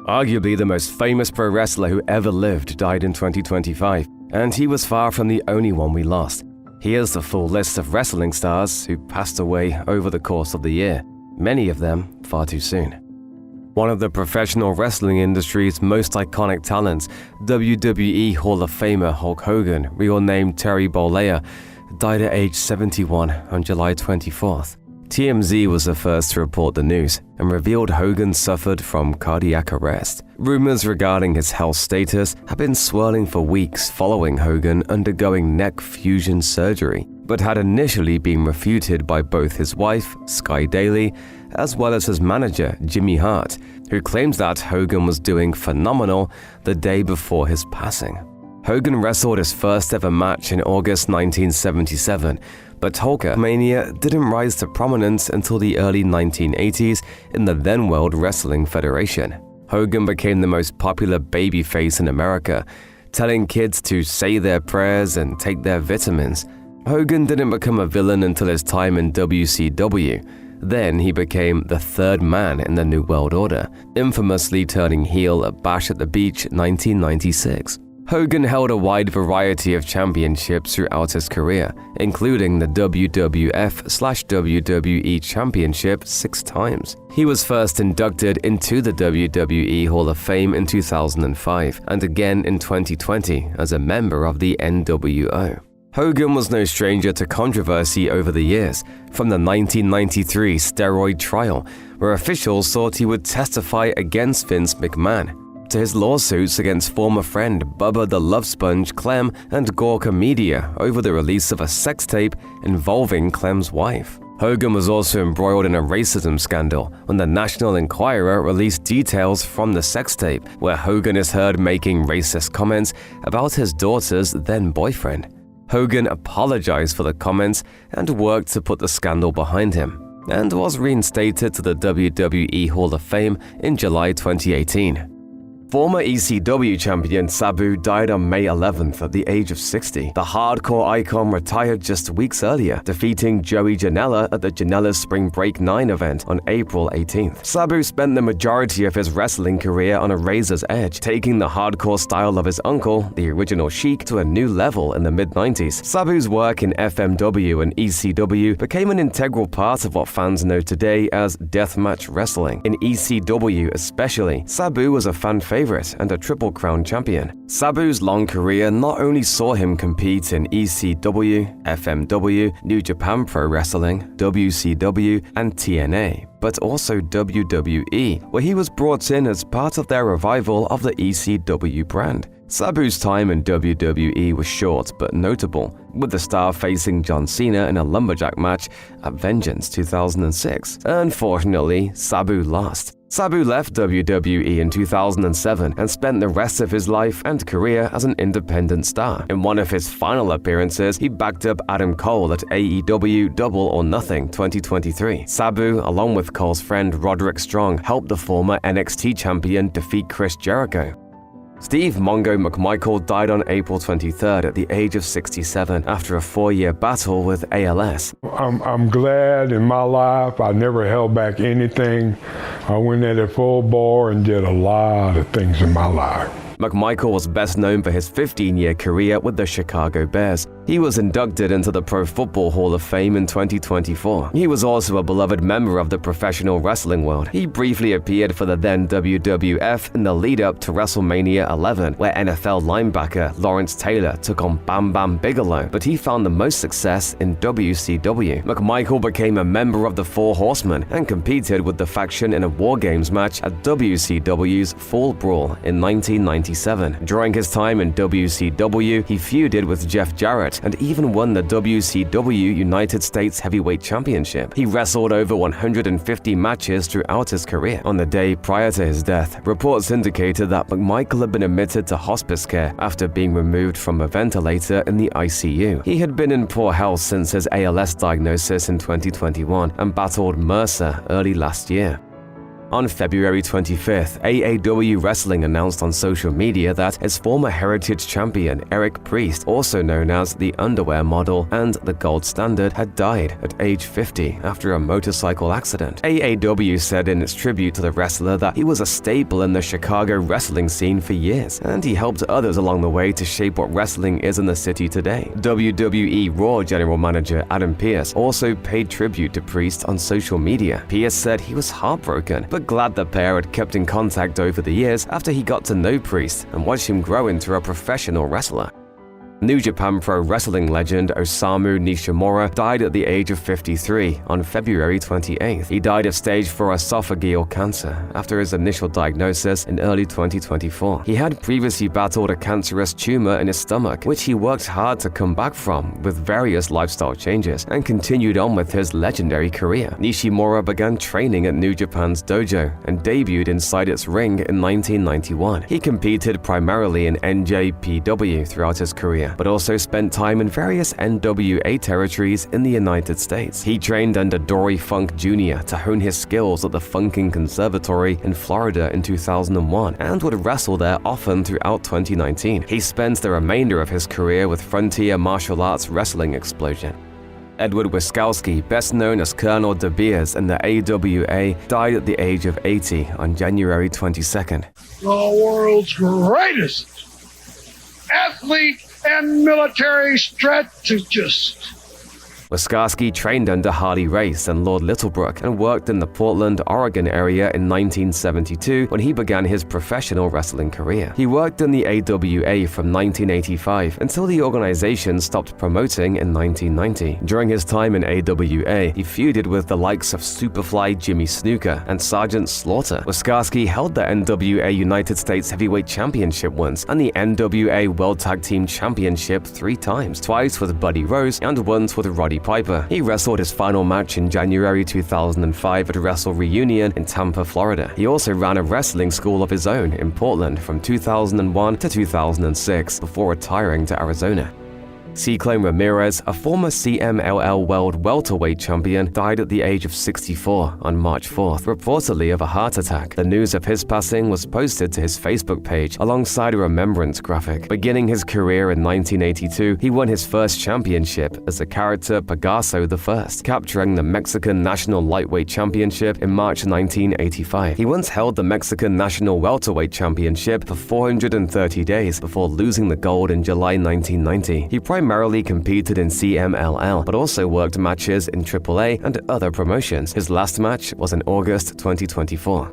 Arguably the most famous pro wrestler who ever lived died in 2025, and he was far from the only one we lost. Here's the full list of wrestling stars who passed away over the course of the year, many of them far too soon. One of the professional wrestling industry's most iconic talents, WWE Hall of Famer Hulk Hogan, real name Terry Bollea, died at age 71 on July 24th. TMZ was the first to report the news and revealed Hogan suffered from cardiac arrest. Rumors regarding his health status have been swirling for weeks following Hogan undergoing neck fusion surgery, but had initially been refuted by both his wife, Sky Daly, as well as his manager, Jimmy Hart, who claims that Hogan was doing phenomenal the day before his passing. Hogan wrestled his first ever match in August 1977, but Hulkamania didn't rise to prominence until the early 1980s in the then World Wrestling Federation. Hogan became the most popular babyface in America, telling kids to say their prayers and take their vitamins. Hogan didn't become a villain until his time in WCW. Then he became the third man in the New World Order, infamously turning heel at Bash at the Beach 1996. Hogan held a wide variety of championships throughout his career, including the WWF/WWE Championship 6 times. He was first inducted into the WWE Hall of Fame in 2005 and again in 2020 as a member of the NWO. Hogan was no stranger to controversy over the years, from the 1993 steroid trial, where officials thought he would testify against Vince McMahon, to his lawsuits against former friend Bubba the Love Sponge Clem and Gorka Media over the release of a sex tape involving Clem's wife. Hogan was also embroiled in a racism scandal when the National Enquirer released details from the sex tape, where Hogan is heard making racist comments about his daughter's then-boyfriend. Hogan apologized for the comments and worked to put the scandal behind him, and was reinstated to the WWE Hall of Fame in July 2018. Former ECW champion Sabu died on May 11th at the age of 60. The hardcore icon retired just weeks earlier, defeating Joey Janela at the Janela's Spring Break 9 event on April 18th. Sabu spent the majority of his wrestling career on a razor's edge, taking the hardcore style of his uncle, the original Sheik, to a new level in the mid-90s. Sabu's work in FMW and ECW became an integral part of what fans know today as deathmatch wrestling. In ECW especially, Sabu was a fan favorite and a Triple Crown champion. Sabu's long career not only saw him compete in ECW, FMW, New Japan Pro Wrestling, WCW, and TNA, but also WWE, where he was brought in as part of their revival of the ECW brand. Sabu's time in WWE was short but notable, with the star facing John Cena in a lumberjack match at Vengeance 2006. Unfortunately, Sabu lost. Sabu left WWE in 2007 and spent the rest of his life and career as an independent star. In one of his final appearances, he backed up Adam Cole at AEW Double or Nothing 2023. Sabu, along with Cole's friend Roderick Strong, helped the former NXT champion defeat Chris Jericho. Steve Mongo McMichael died on April 23rd at the age of 67 after a 4-year battle with ALS. I'm glad in my life I never held back anything. I went at it full bore and did a lot of things in my life. McMichael was best known for his 15-year career with the Chicago Bears. He was inducted into the Pro Football Hall of Fame in 2024. He was also a beloved member of the professional wrestling world. He briefly appeared for the then WWF in the lead-up to WrestleMania 11, where NFL linebacker Lawrence Taylor took on Bam Bam Bigelow, but he found the most success in WCW. McMichael became a member of the Four Horsemen and competed with the faction in a War Games match at WCW's Fall Brawl in 1997. During his time in WCW, he feuded with Jeff Jarrett and even won the WCW United States Heavyweight Championship. He wrestled over 150 matches throughout his career. On the day prior to his death, reports indicated that McMichael had been admitted to hospice care after being removed from a ventilator in the ICU. He had been in poor health since his ALS diagnosis in 2021 and battled MRSA early last year. On February 25th, AAW Wrestling announced on social media that its former Heritage Champion Eric Priest, also known as the Underwear Model and the Gold Standard, had died at age 50 after a motorcycle accident. AAW said in its tribute to the wrestler that he was a staple in the Chicago wrestling scene for years, and he helped others along the way to shape what wrestling is in the city today. WWE Raw General Manager Adam Pearce also paid tribute to Priest on social media. Pearce said he was heartbroken, but glad the pair had kept in contact over the years after he got to know Priest and watched him grow into a professional wrestler. New Japan Pro Wrestling legend Osamu Nishimura died at the age of 53 on February 28th. He died of stage 4 esophageal cancer after his initial diagnosis in early 2024. He had previously battled a cancerous tumor in his stomach, which he worked hard to come back from with various lifestyle changes, and continued on with his legendary career. Nishimura began training at New Japan's dojo and debuted inside its ring in 1991. He competed primarily in NJPW throughout his career, but also spent time in various NWA territories in the United States. He trained under Dory Funk Jr. to hone his skills at the Funking Conservatory in Florida in 2001 and would wrestle there often throughout 2019. He spent the remainder of his career with Frontier Martial Arts Wrestling Explosion. Edward Wiskoski, best known as Colonel De Beers in the AWA, died at the age of 80 on January 22nd. The world's greatest athlete and military strategist. Wiskoski trained under Harley Race and Lord Littlebrook and worked in the Portland, Oregon area in 1972 when he began his professional wrestling career. He worked in the AWA from 1985 until the organization stopped promoting in 1990. During his time in AWA, he feuded with the likes of Superfly Jimmy Snuka and Sergeant Slaughter. Wiskoski held the NWA United States Heavyweight Championship once and the NWA World Tag Team Championship 3 times, twice with Buddy Rose and once with Roddy Piper. He wrestled his final match in January 2005 at Wrestle Reunion in Tampa, Florida. He also ran a wrestling school of his own in Portland from 2001 to 2006 before retiring to Arizona. Ciclón Ramírez, a former CMLL World Welterweight Champion, died at the age of 64 on March 4th, reportedly of a heart attack. The news of his passing was posted to his Facebook page alongside a remembrance graphic. Beginning his career in 1982, he won his first championship as the character Pegaso I, capturing the Mexican National Lightweight Championship in March 1985. He once held the Mexican National Welterweight Championship for 430 days before losing the gold in July 1990. He primarily competed in CMLL, but also worked matches in AAA and other promotions. His last match was in August 2024.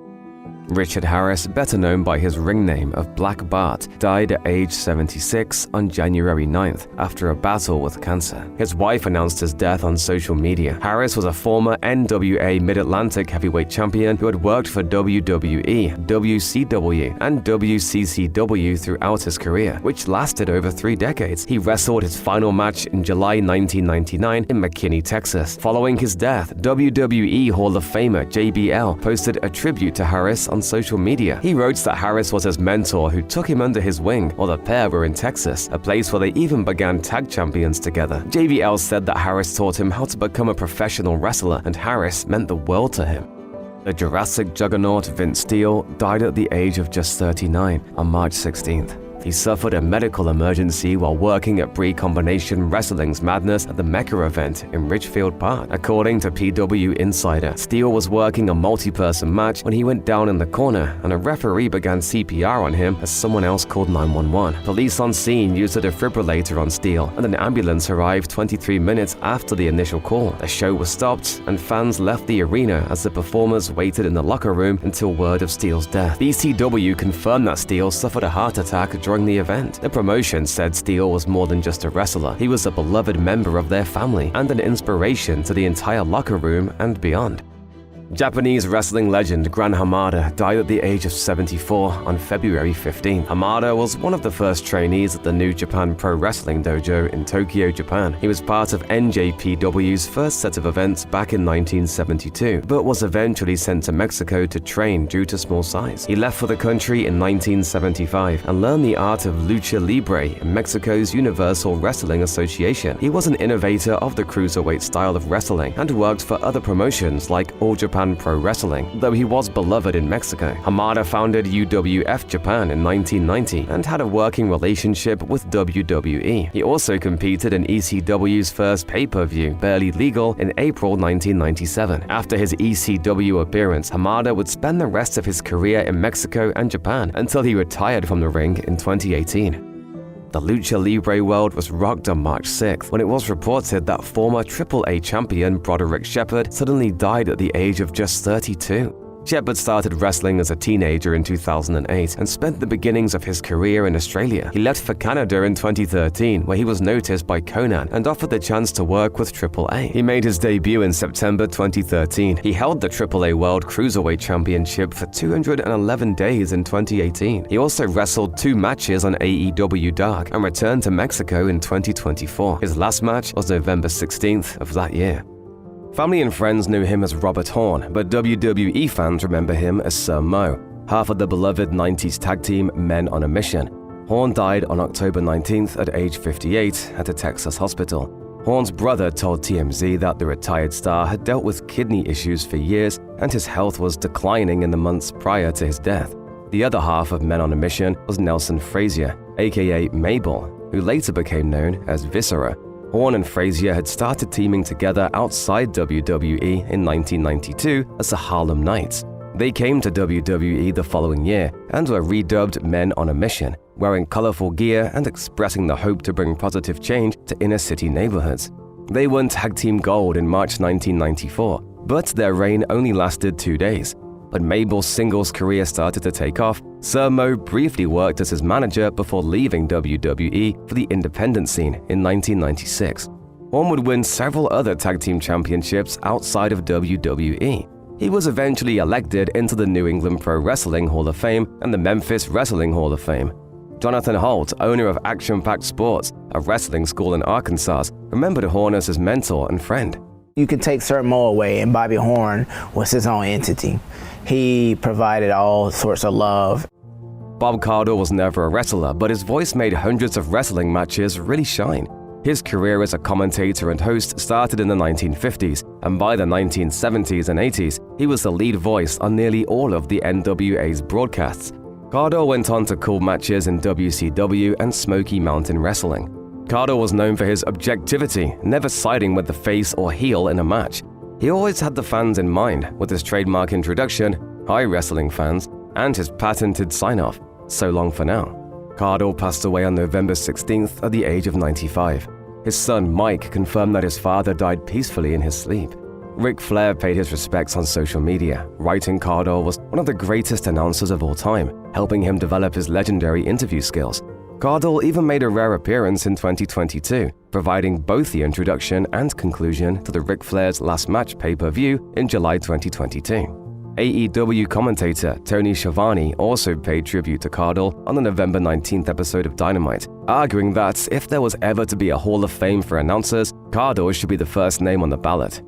Richard Harris, better known by his ring name of Black Bart, died at age 76 on January 9th after a battle with cancer. His wife announced his death on social media. Harris was a former NWA Mid-Atlantic Heavyweight Champion who had worked for WWE, WCW, and WCCW throughout his career, which lasted over 3 decades. He wrestled his final match in July 1999 in McKinney, Texas. Following his death, WWE Hall of Famer JBL posted a tribute to Harris on social media. He wrote that Harris was his mentor who took him under his wing while the pair were in Texas, a place where they even began tag champions together. JBL said that Harris taught him how to become a professional wrestler, and Harris meant the world to him. The Jurassic juggernaut Vince Steele died at the age of just 39 on March 16th. He suffered a medical emergency while working at Pre-Combination Wrestling's Madness at the Mecca event in Ridgefield Park. According to PW Insider, Steele was working a multi-person match when he went down in the corner and a referee began CPR on him as someone else called 911. Police on scene used a defibrillator on Steele and an ambulance arrived 23 minutes after the initial call. The show was stopped and fans left the arena as the performers waited in the locker room until word of Steele's death. BCW confirmed that Steele suffered a heart attack during the event. The promotion said Steele was more than just a wrestler. He was a beloved member of their family and an inspiration to the entire locker room and beyond. Japanese wrestling legend Gran Hamada died at the age of 74 on February 15. Hamada was one of the first trainees at the New Japan Pro Wrestling Dojo in Tokyo, Japan. He was part of NJPW's first set of events back in 1972, but was eventually sent to Mexico to train due to small size. He left for the country in 1975 and learned the art of lucha libre in Mexico's Universal Wrestling Association. He was an innovator of the cruiserweight style of wrestling and worked for other promotions like All Japan Japan Pro Wrestling, though he was beloved in Mexico. Hamada founded UWF Japan in 1990 and had a working relationship with WWE. He also competed in ECW's first pay-per-view, Barely Legal, in April 1997. After his ECW appearance, Hamada would spend the rest of his career in Mexico and Japan until he retired from the ring in 2018. The Lucha Libre world was rocked on March 6th when it was reported that former AAA champion Broderick Shepherd suddenly died at the age of just 32. Shepherd started wrestling as a teenager in 2008 and spent the beginnings of his career in Australia. He left for Canada in 2013, where he was noticed by Conan and offered the chance to work with AAA. He made his debut in September 2013. He held the AAA World Cruiserweight Championship for 211 days in 2018. He also wrestled 2 matches on AEW Dark and returned to Mexico in 2024. His last match was November 16th of that year. Family and friends knew him as Robert Horn, but WWE fans remember him as Sir Mo, half of the beloved 90s tag team Men on a Mission. Horn died on October 19th at age 58 at a Texas hospital. Horn's brother told TMZ that the retired star had dealt with kidney issues for years and his health was declining in the months prior to his death. The other half of Men on a Mission was Nelson Frazier, aka Mabel, who later became known as Viscera. Horn and Frazier had started teaming together outside WWE in 1992 as the Harlem Knights. They came to WWE the following year and were redubbed Men on a Mission, wearing colorful gear and expressing the hope to bring positive change to inner-city neighborhoods. They won Tag Team Gold in March 1994, but their reign only lasted 2 days. When Mabel's singles career started to take off, Sir Mo briefly worked as his manager before leaving WWE for the independent scene in 1996. Horn would win several other tag team championships outside of WWE. He was eventually elected into the New England Pro Wrestling Hall of Fame and the Memphis Wrestling Hall of Fame. Jonathan Holt, owner of Action Packed Sports, a wrestling school in Arkansas, remembered Horn as his mentor and friend. You could take Sir Mo away and Bobby Horn was his own entity. He provided all sorts of love. Bob Caudle was never a wrestler, but his voice made hundreds of wrestling matches really shine. His career as a commentator and host started in the 1950s, and by the 1970s and 80s, he was the lead voice on nearly all of the NWA's broadcasts. Caudle went on to call matches in WCW and Smoky Mountain Wrestling. Caudle was known for his objectivity, never siding with the face or heel in a match. He always had the fans in mind with his trademark introduction, "Hi wrestling fans," and his patented sign-off, "So long for now." Caudle passed away on November 16th at the age of 95. His son Mike confirmed that his father died peacefully in his sleep. Ric Flair paid his respects on social media, writing Caudle was one of the greatest announcers of all time, helping him develop his legendary interview skills. Caudle even made a rare appearance in 2022, providing both the introduction and conclusion to the Ric Flair's Last Match pay-per-view in July 2022. AEW commentator Tony Schiavone also paid tribute to Caudle on the November 19th episode of Dynamite, arguing that if there was ever to be a Hall of Fame for announcers, Caudle should be the first name on the ballot.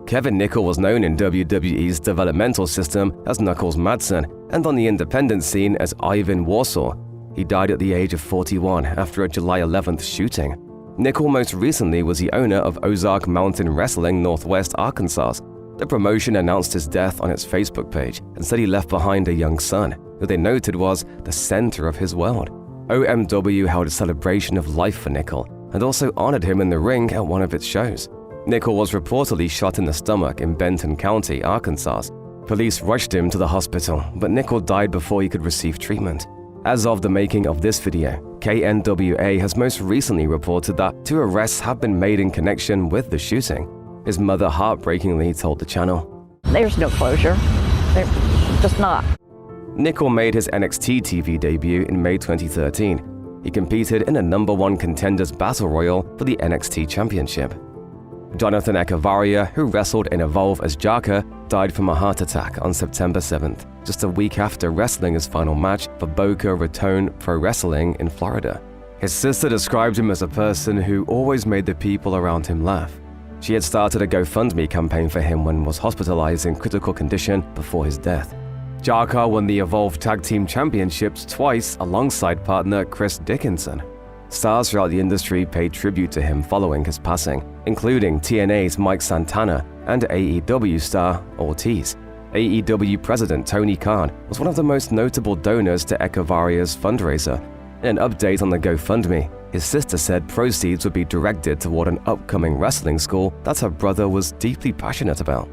Kevin Nickel was known in WWE's developmental system as Knuckles Madsen and on the independent scene as Ivan Warsaw. He died at the age of 41 after a July 11th shooting. Nickel most recently was the owner of Ozark Mountain Wrestling Northwest Arkansas. The promotion announced his death on its Facebook page and said he left behind a young son, who they noted was the center of his world. OMW held a celebration of life for Nickel and also honored him in the ring at one of its shows. Nickel was reportedly shot in the stomach in Benton County, Arkansas. Police rushed him to the hospital, but Nickel died before he could receive treatment. As of the making of this video, KNWA has most recently reported that 2 arrests have been made in connection with the shooting. His mother heartbreakingly told the channel, "There's no closure. There's just not." Nickel made his NXT TV debut in May 2013. He competed in a #1 Contenders Battle Royal for the NXT Championship. Jonathan Echevarria, who wrestled in Evolve as Jaka, died from a heart attack on September 7th, just a week after wrestling his final match for Boca Raton Pro Wrestling in Florida. His sister described him as a person who always made the people around him laugh. She had started a GoFundMe campaign for him when was hospitalized in critical condition before his death. Jaka won the Evolve Tag Team Championships twice alongside partner Chris Dickinson. Stars throughout the industry paid tribute to him following his passing. including TNA's Mike Santana and AEW star Ortiz. AEW president Tony Khan was one of the most notable donors to Echevaria's fundraiser. In an update on the GoFundMe, his sister said proceeds would be directed toward an upcoming wrestling school that her brother was deeply passionate about.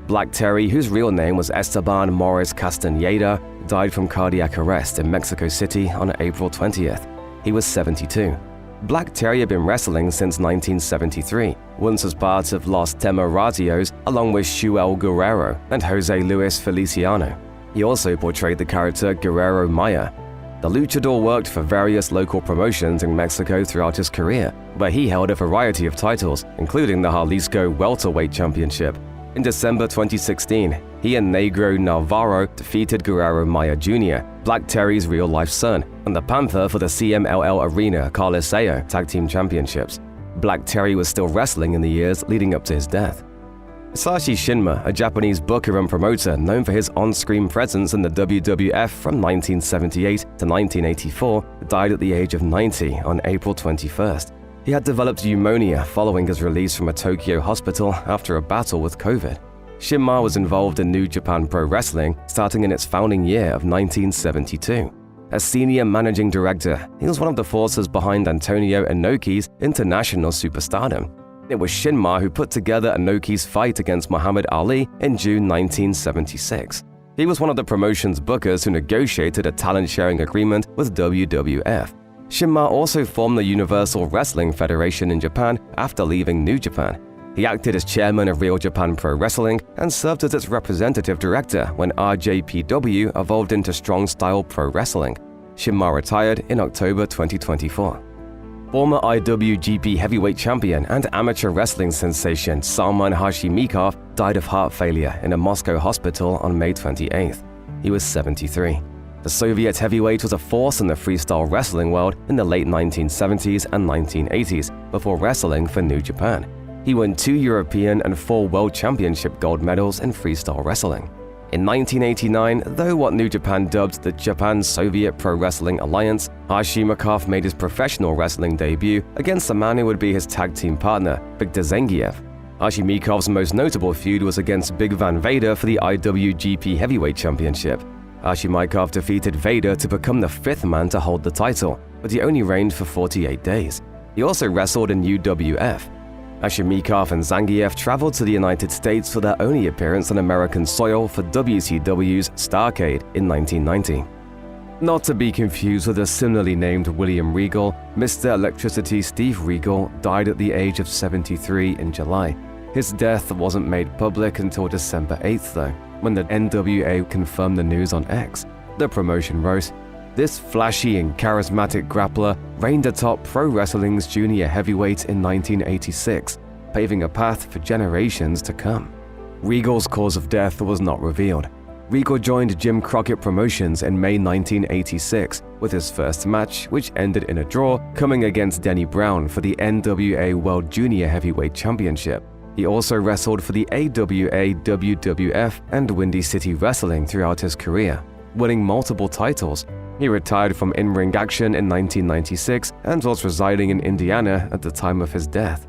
Black Terry, whose real name was Esteban Morris Castañeda, died from cardiac arrest in Mexico City on April 20th. He was 72. Black Terry had been wrestling since 1973, once as part of Los Temerarios along with Shuel Guerrero and Jose Luis Feliciano. He also portrayed the character Guerrero Maya. The luchador worked for various local promotions in Mexico throughout his career, where he held a variety of titles, including the Jalisco Welterweight Championship. In December 2016, he and Negro Navarro defeated Guerrero Maya Jr., Black Terry's real-life son, and the Panther for the CMLL Arena Coliseo Tag Team Championships. Black Terry was still wrestling in the years leading up to his death. Hisashi Shinma, a Japanese booker and promoter known for his on-screen presence in the WWF from 1978 to 1984, died at the age of 90 on April 21st. He had developed pneumonia following his release from a Tokyo hospital after a battle with COVID. Shinma was involved in New Japan Pro Wrestling starting in its founding year of 1972. As senior managing director, he was one of the forces behind Antonio Inoki's international superstardom. It was Shinma who put together Inoki's fight against Muhammad Ali in June 1976. He was one of the promotion's bookers who negotiated a talent-sharing agreement with WWF. Shinma also formed the Universal Wrestling Federation in Japan after leaving New Japan. He acted as chairman of Real Japan Pro Wrestling and served as its representative director when RJPW evolved into Strong Style Pro Wrestling. Shinma retired in October 2024. Former IWGP Heavyweight Champion and amateur wrestling sensation Salman Hashimikov died of heart failure in a Moscow hospital on May 28th. He was 73. The Soviet heavyweight was a force in the freestyle wrestling world in the late 1970s and 1980s before wrestling for New Japan. He won 2 European and 4 World Championship gold medals in freestyle wrestling. In 1989, though what New Japan dubbed the Japan-Soviet Pro Wrestling Alliance, Hashimikov made his professional wrestling debut against the man who would be his tag team partner, Viktor Zengiev. Hashimikov's most notable feud was against Big Van Vader for the IWGP Heavyweight Championship. Hashimikov defeated Vader to become the 5th man to hold the title, but he only reigned for 48 days. He also wrestled in UWF. Hashimikov and Zangiev traveled to the United States for their only appearance on American soil for WCW's Starrcade in 1990. Not to be confused with the similarly named William Regal, Mr. Electricity Steve Regal died at the age of 73 in July. His death wasn't made public until December 8th though, when the NWA confirmed the news on X. The promotion wrote, "This flashy and charismatic grappler reigned atop pro wrestling's junior heavyweight in 1986, paving a path for generations to come." Regal's cause of death was not revealed. Regal joined Jim Crockett Promotions in May 1986, with his first match, which ended in a draw, coming against Denny Brown for the NWA World Junior Heavyweight Championship. He also wrestled for the AWA, WWF, and Windy City Wrestling throughout his career, winning multiple titles. He retired from in-ring action in 1996 and was residing in Indiana at the time of his death.